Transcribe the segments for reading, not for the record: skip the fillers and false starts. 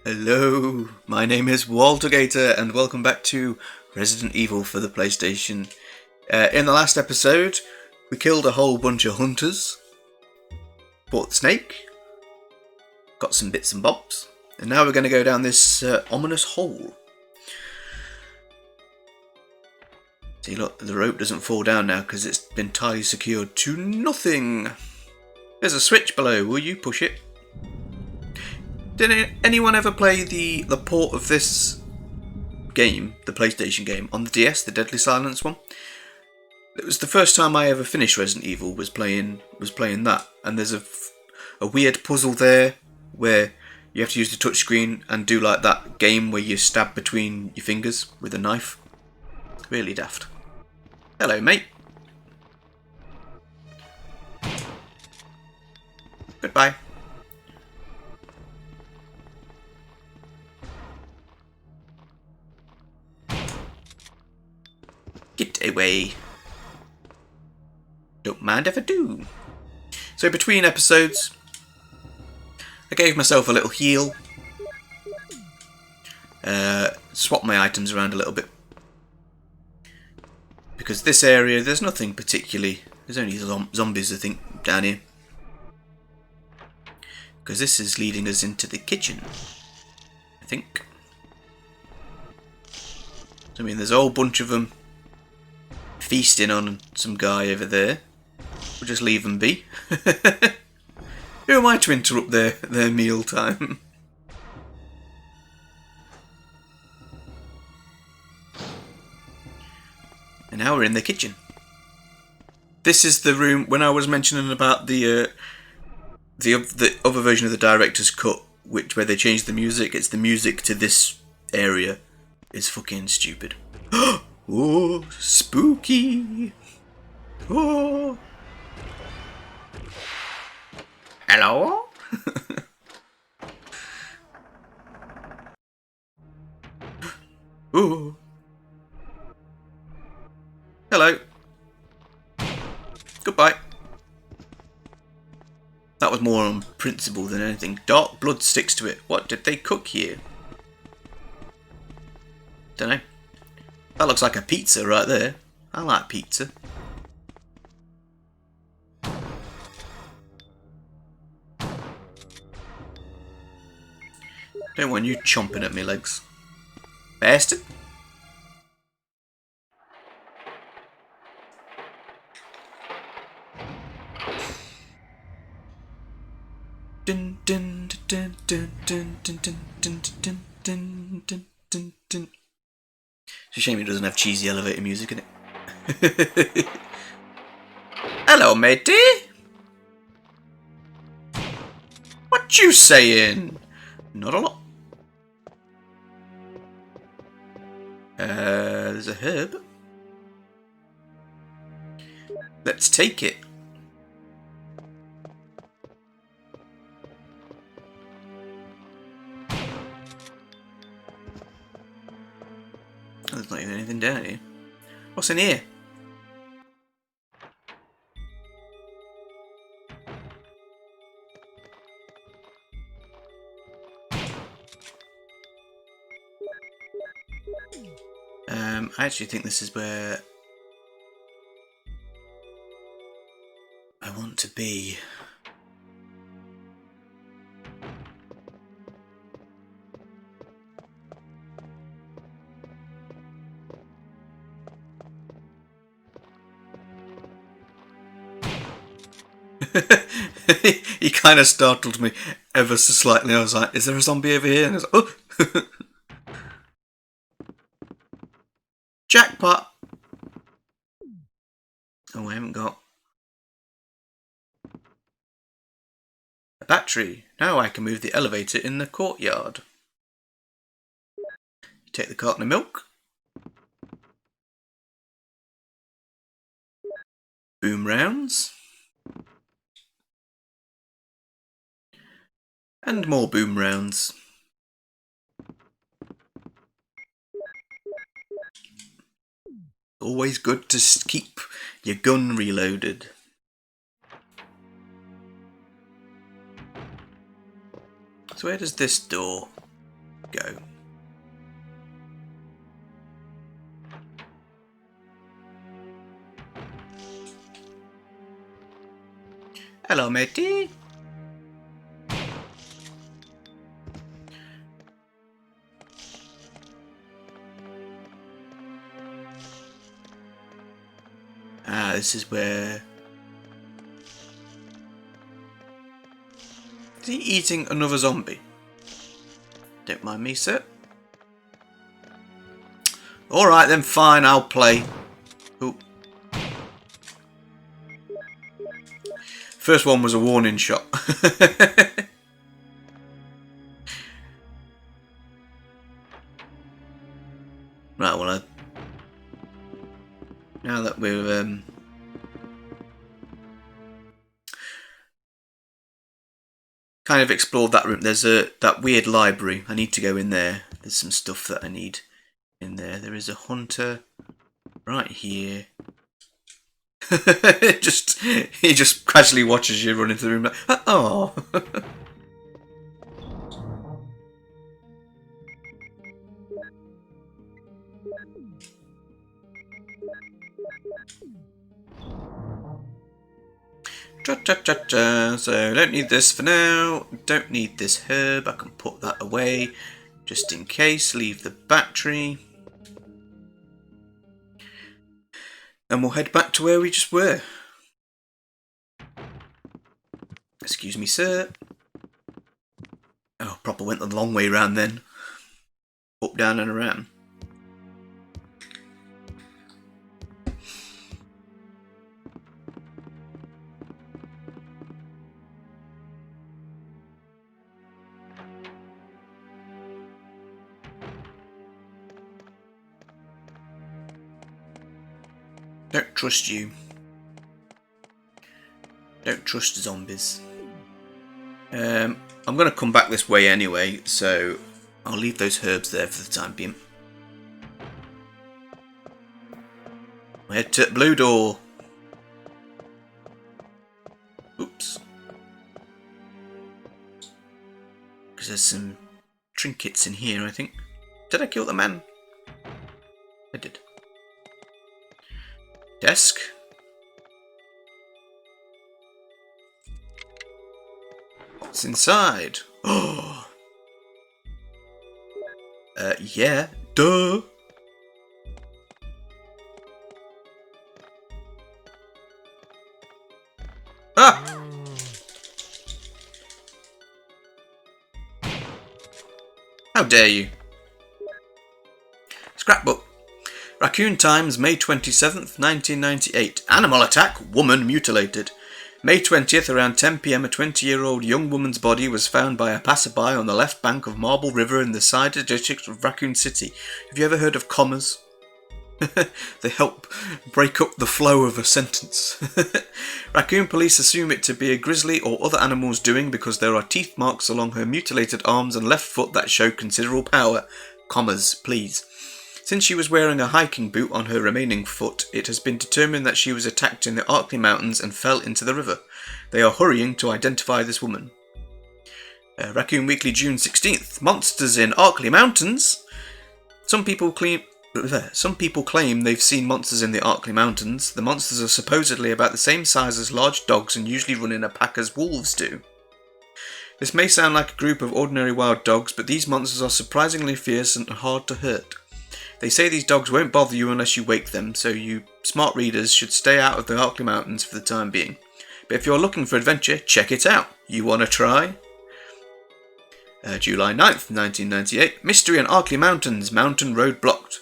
Hello, my name is Waltogator and welcome back to Resident Evil for the PlayStation. In the last episode, we killed a whole bunch of hunters, fought the snake, got some bits and bobs, and now we're going to go down this ominous hole. See, look, the rope doesn't fall down now because it's been tightly secured to nothing. There's a switch below, will you push it? Did anyone ever play the port of this game, the PlayStation game, on the DS, the Deadly Silence one? It was the first time I ever finished Resident Evil, was playing that, and there's a weird puzzle there where you have to use the touchscreen and do like that game where you stab between your fingers with a knife. Really daft. Hello, mate. Goodbye. Get away. Don't mind if I do. So between episodes, I gave myself a little heal. Swapped my items around a little bit. Because this area, there's nothing particularly. There's only zombies, I think, down here. Because this is leading us into the kitchen, I think. I mean, there's a whole bunch of them feasting on some guy over there. We'll just leave them be. Who am I to interrupt their meal time? And now we're in the kitchen. This is the room when I was mentioning about the other version of the director's cut, where they changed the music. It's the music to this area is fucking stupid. Oh, spooky! Oh, hello? Oh, hello. Goodbye. That was more on principle than anything. Dark blood sticks to it. What did they cook here? Dunno. That looks like a pizza right there. I like pizza. Don't want you chomping at me legs. Bastard. Dun dun dun dun dun dun dun dun dun dun dun dun dun. It's a shame it doesn't have cheesy elevator music in it. Hello, matey. What you saying? Not a lot. There's a herb. Let's take it. There's not even anything down here. What's in here? I actually think this is where I want to be. He kind of startled me ever so slightly. I was like, is there a zombie over here? And I was like, oh! Jackpot! Oh, I haven't got a battery. Now I can move the elevator in the courtyard. Take the carton of milk. Boom rounds. And more boom rounds. Always good to keep your gun reloaded. So where does this door Go. Hello, matey. Ah, this is where... Is he eating another zombie? Don't mind me, sir. Alright then, fine, I'll play. Ooh. First one was a warning shot. Right, well, now that we're kind of explored that room, there's that weird library. I need to go in there. There's some stuff that I need in there. There is a hunter right here. He just casually watches you run into the room like, oh. Cha-cha-cha-cha. So don't need this for now. Don't need this herb. I can put that away just in case. Leave the battery. And we'll head back to where we just were. Excuse me, sir. Oh, proper went the long way round then. Up, down and around. Don't trust you. Don't trust zombies. I'm going to come back this way anyway, so I'll leave those herbs there for the time being. Head to blue door. Oops. Because there's some trinkets in here, I think. Did I kill the man? I did. Desk. What's inside? Oh. Yeah. Duh. Ah! How dare you? Scrapbook. Raccoon Times, May 27th, 1998. Animal attack, woman mutilated. May 20th, around 10 p.m, a 20-year-old young woman's body was found by a passerby on the left bank of Marble River in the Cider district of Raccoon City. Have you ever heard of commas? They help break up the flow of a sentence. Raccoon police assume it to be a grizzly or other animal's doing because there are teeth marks along her mutilated arms and left foot that show considerable power. Commas, please. Since she was wearing a hiking boot on her remaining foot, it has been determined that she was attacked in the Arkley Mountains and fell into the river. They are hurrying to identify this woman. Raccoon Weekly, June 16th. Monsters in Arkley Mountains. Some people claim they've seen monsters in the Arkley Mountains. The monsters are supposedly about the same size as large dogs and usually run in a pack as wolves do. This may sound like a group of ordinary wild dogs, but these monsters are surprisingly fierce and hard to hurt. They say these dogs won't bother you unless you wake them, so you smart readers should stay out of the Arkley Mountains for the time being. But if you're looking for adventure, check it out. You wanna try? July 9th, 1998. Mystery in Arkley Mountains. Mountain road blocked.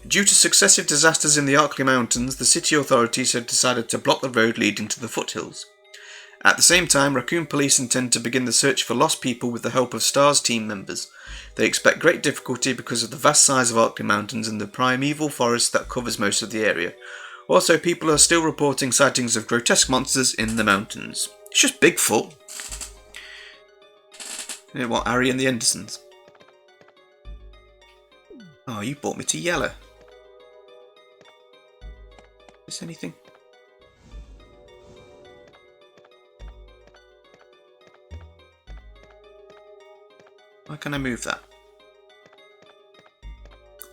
Due to successive disasters in the Arkley Mountains, the city authorities have decided to block the road leading to the foothills. At the same time, Raccoon Police intend to begin the search for lost people with the help of S.T.A.R.S team members. They expect great difficulty because of the vast size of Arkley Mountains and the primeval forest that covers most of the area. Also, people are still reporting sightings of grotesque monsters in the mountains. It's just Bigfoot. You know what, Harry and the Hendersons? Oh, you brought me to Yeller. Is anything? Why can't I move that?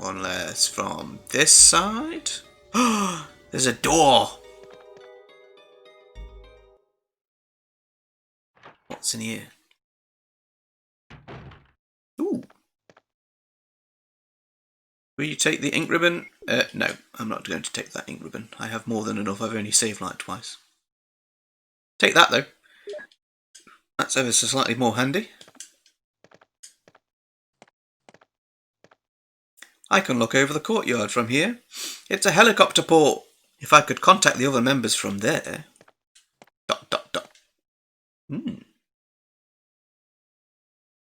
Unless from this side. There's a door. What's in here? Ooh. Will you take the ink ribbon? No, I'm not going to take that ink ribbon. I have more than enough. I've only saved like twice. Take that though. That's ever so slightly more handy. I can look over the courtyard from here. It's a helicopter port. If I could contact the other members from there. ...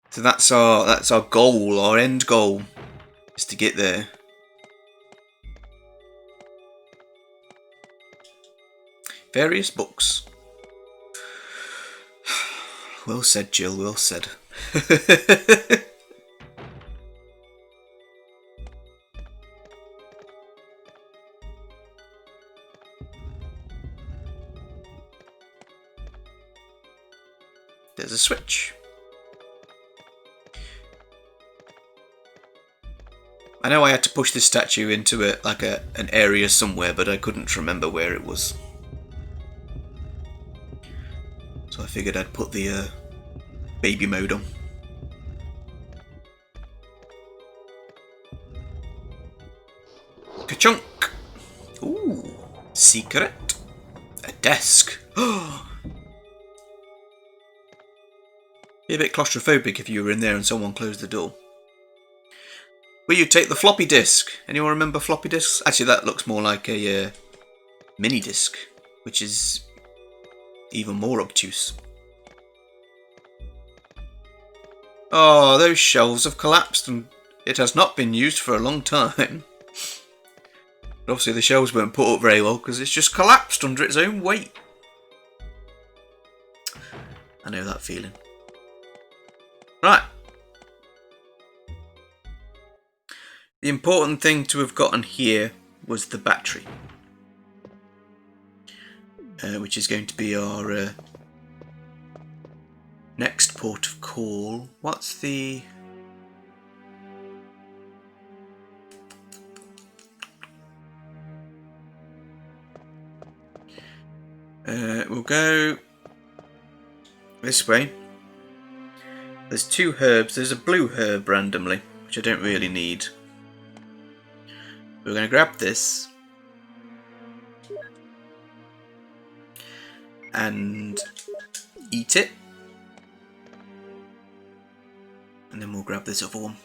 So that's our goal, our end goal, is to get there. Various books. Well said, Jill, well said. There's a switch. I know I had to push this statue into an area somewhere, but I couldn't remember where it was. So I figured I'd put the baby mode on. Ka-chunk! Ooh, secret. A desk. Be a bit claustrophobic if you were in there and someone closed the door. Will you take the floppy disk? Anyone remember floppy disks? Actually, that looks more like a mini disc, which is even more obtuse. Oh, those shelves have collapsed and it has not been used for a long time. But obviously the shelves weren't put up very well because it's just collapsed under its own weight. I know that feeling. Right. The important thing to have gotten here was the battery. Which is going to be our next port of call. What's the... we'll go this way. There's two herbs. There's a blue herb randomly, which I don't really need. We're going to grab this and eat it. And then we'll grab this other one.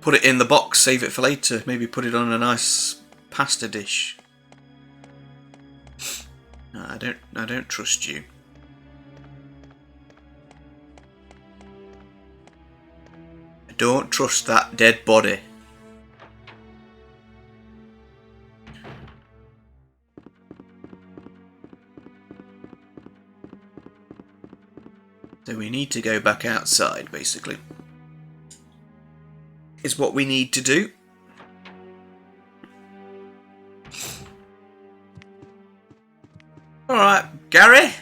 Put it in the box, save it for later. Maybe put it on a nice pasta dish. No, I don't trust you. I don't trust that dead body. So we need to go back outside, basically. Is what we need to do. Alright, Gary!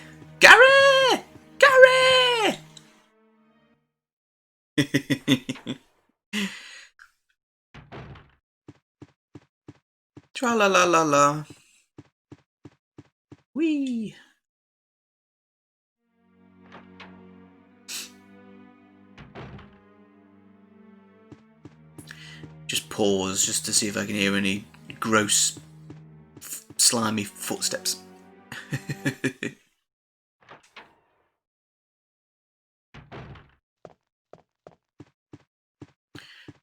Gary! Gary! Tra-la-la-la-la. Whee! Just pause just to see if I can hear any gross, slimy footsteps.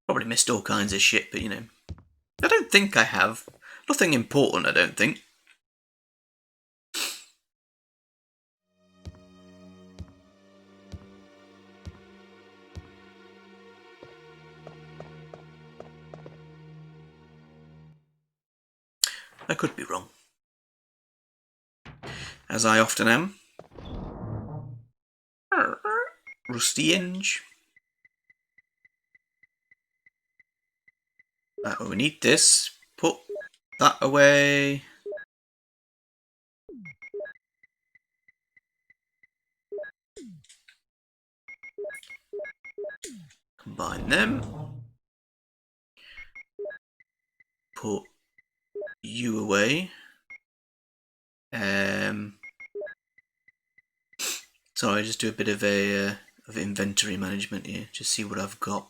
Probably missed all kinds of shit, but you know. I don't think I have. Nothing important, I don't think. I could be wrong. As I often am. Rusty Inge. We need this. Put that away. Combine them. way. Sorry, just do a bit of inventory management here. Just see what I've got.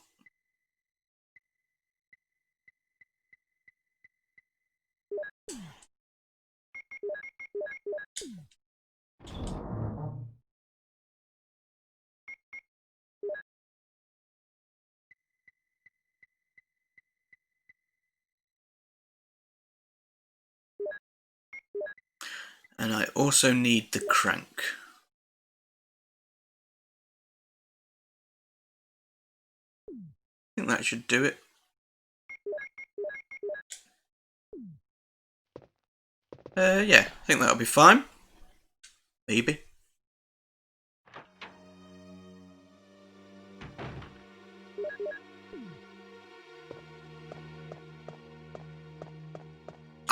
And I also need the crank. I think that should do it. Yeah, I think that'll be fine. Maybe.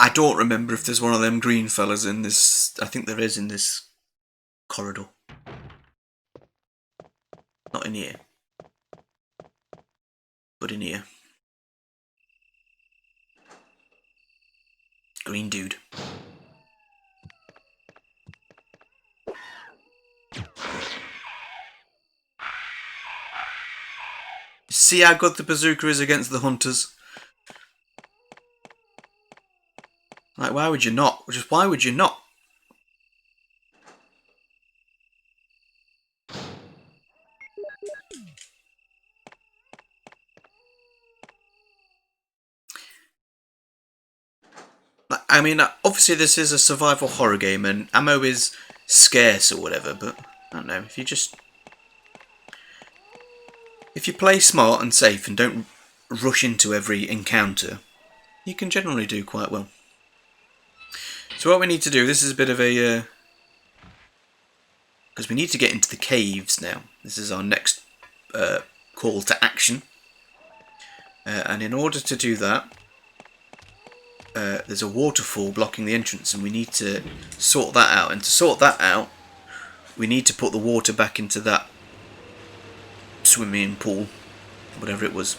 I don't remember if there's one of them green fellas in this. I think there is in this corridor. Not in here. But in here. Green dude. See how good the bazooka is against the hunters? Like, why would you not? Just why would you not? I mean, obviously this is a survival horror game and ammo is scarce or whatever, but I don't know, if you play smart and safe and don't rush into every encounter, you can generally do quite well. So what we need to do, this is a bit of a... because we need to get into the caves now. This is our next call to action. And in order to do that, there's a waterfall blocking the entrance and we need to sort that out. And to sort that out, we need to put the water back into that swimming pool, whatever it was.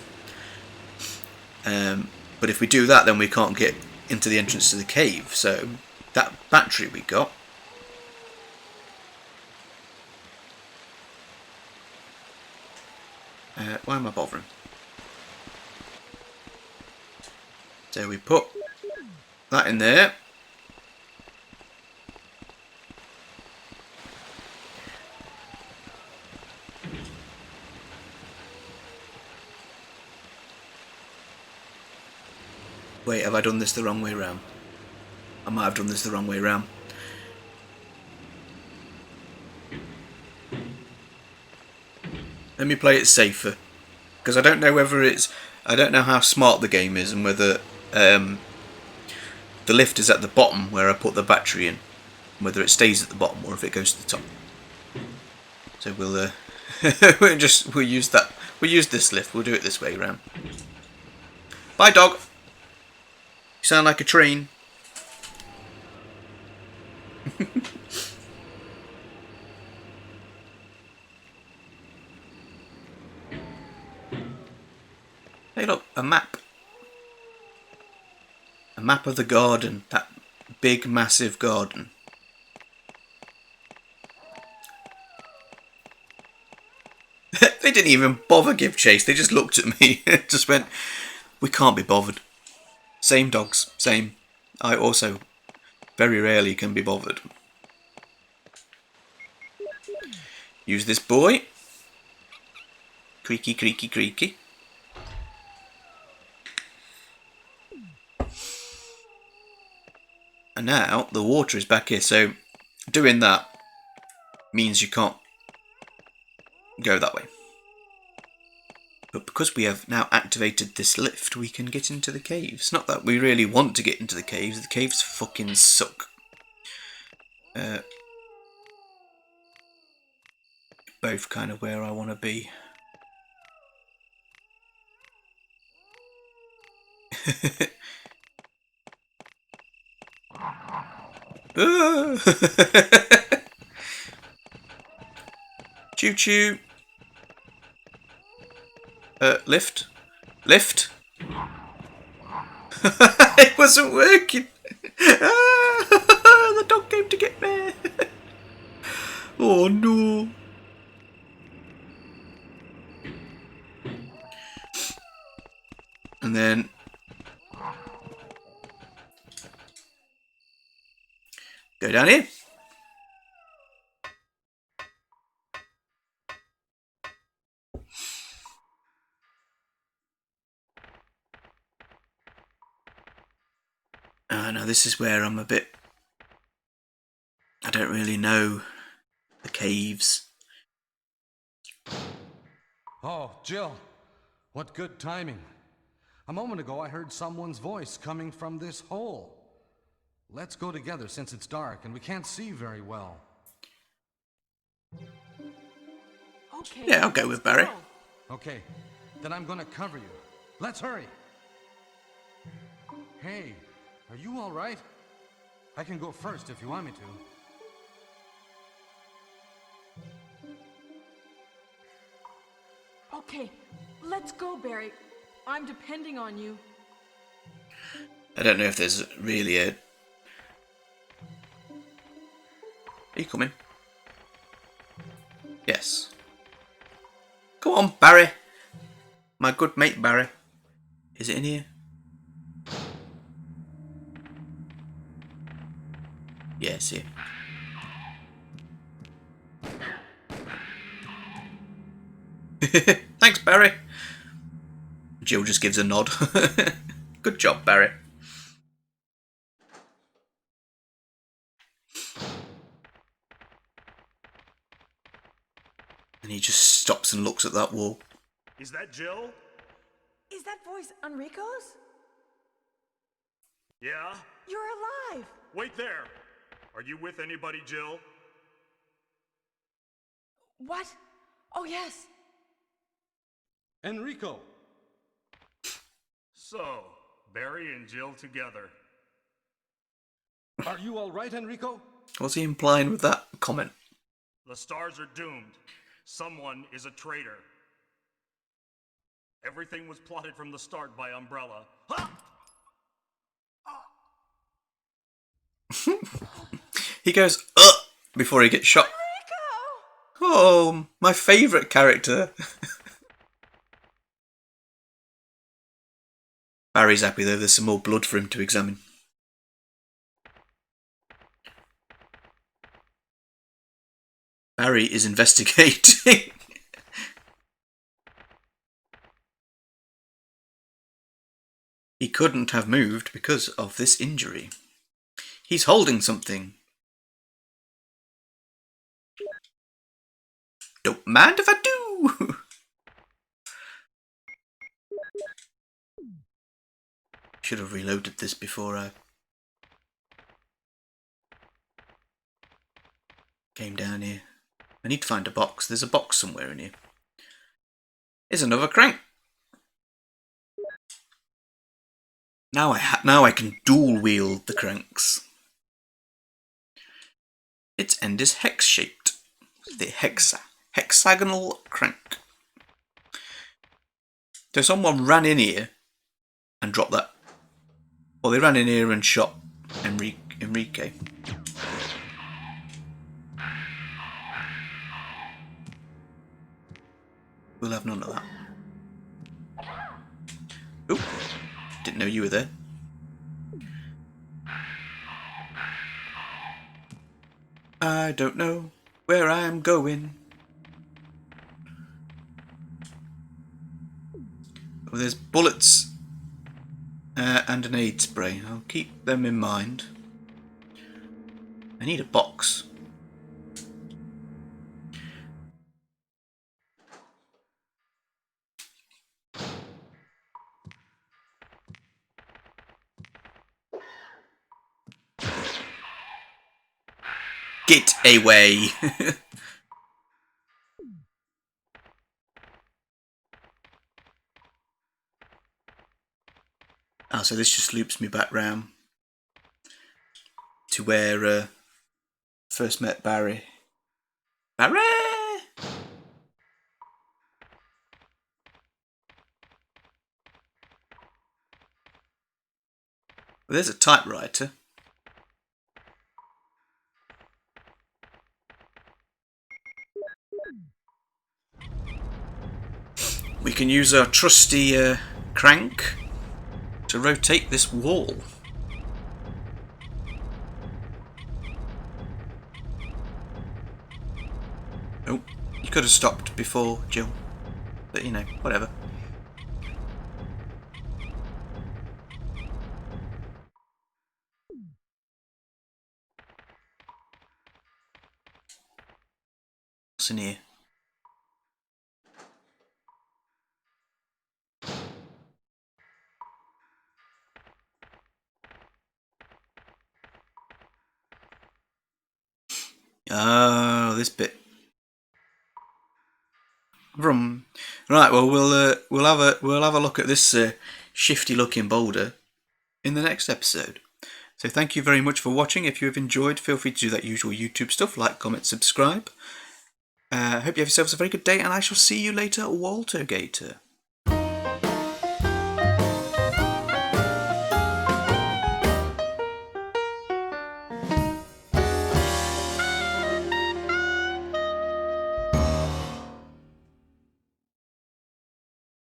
But if we do that, then we can't get into the entrance to the cave. So that battery we got, why am I bothering? So we put that in there. Wait, have I done this the wrong way round? I might have done this the wrong way round. Let me play it safer, because I don't know whether it's... I don't know how smart the game is and whether the lift is at the bottom where I put the battery in, whether it stays at the bottom or if it goes to the top. So we'll we'll use that. We'll use this lift. We'll do it this way round. Bye, dog. You sound like a train. Hey, look, a map. A map of the garden. That big, massive garden. They didn't even bother give chase. They just looked at me. Just went, we can't be bothered. Same dogs. Same. I also very rarely can be bothered. Use this boy. Creaky, creaky, creaky. And now the water is back here, so doing that means you can't go that way. But because we have now activated this lift, we can get into the caves. Not that we really want to get into the caves fucking suck. Both kind of where I want to be. Choo choo. Lift. It wasn't working. The dog came to get me. Oh no. And then go down here. Now this is where I'm a bit... I don't really know the caves. Oh, Jill. What good timing. A moment ago I heard someone's voice coming from this hole. Let's go together since it's dark and we can't see very well. Okay. Yeah, I'll go with Barry. Okay, then I'm gonna cover you. Let's hurry. Hey, are you all right? I can go first if you want me to. Okay, let's go, Barry. I'm depending on you. I don't know if there's really a... Are you coming? Yes. Come on, Barry. My good mate, Barry. Is it in here? Yes, here. Thanks, Barry. Jill just gives a nod. Good job, Barry. And he just stops and looks at that wall. Is that Jill? Is that voice Enrico's? Yeah? You're alive! Wait there! Are you with anybody, Jill? What? Oh, yes. Enrico! So, Barry and Jill together. Are you all right, Enrico? What's he implying with that comment? The stars are doomed. Someone is a traitor. Everything was plotted from the start by Umbrella. Ha! He goes, before he gets shot. Enrico! Oh, my favourite character. Barry's happy though, there's some more blood for him to examine. Barry is investigating. He couldn't have moved because of this injury. He's holding something. Don't mind if I do. Should have reloaded this before I came down here. I need to find a box. There's a box somewhere in here. Here's another crank. Now I can dual wield the cranks. Its end is hex shaped. The hexagonal crank. So someone ran in here and dropped that. Well, they ran in here and shot Enrique. We'll have none of that. Oop. Didn't know you were there. I don't know where I'm going. Well, there's bullets and an aid spray. I'll keep them in mind. I need a box. Get away! Ah, so this just loops me back round to where first met Barry. Barry! Well, there's a typewriter. we can use our trusty crank to rotate this wall. Oh, you could have stopped before, Jill. But you know, whatever. What's in here? Oh, this bit. Vroom. Right. Well, we'll have a look at this shifty-looking boulder in the next episode. So thank you very much for watching. If you have enjoyed, feel free to do that usual YouTube stuff, like, comment, subscribe. Hope you have yourselves a very good day, and I shall see you later, Waltogator.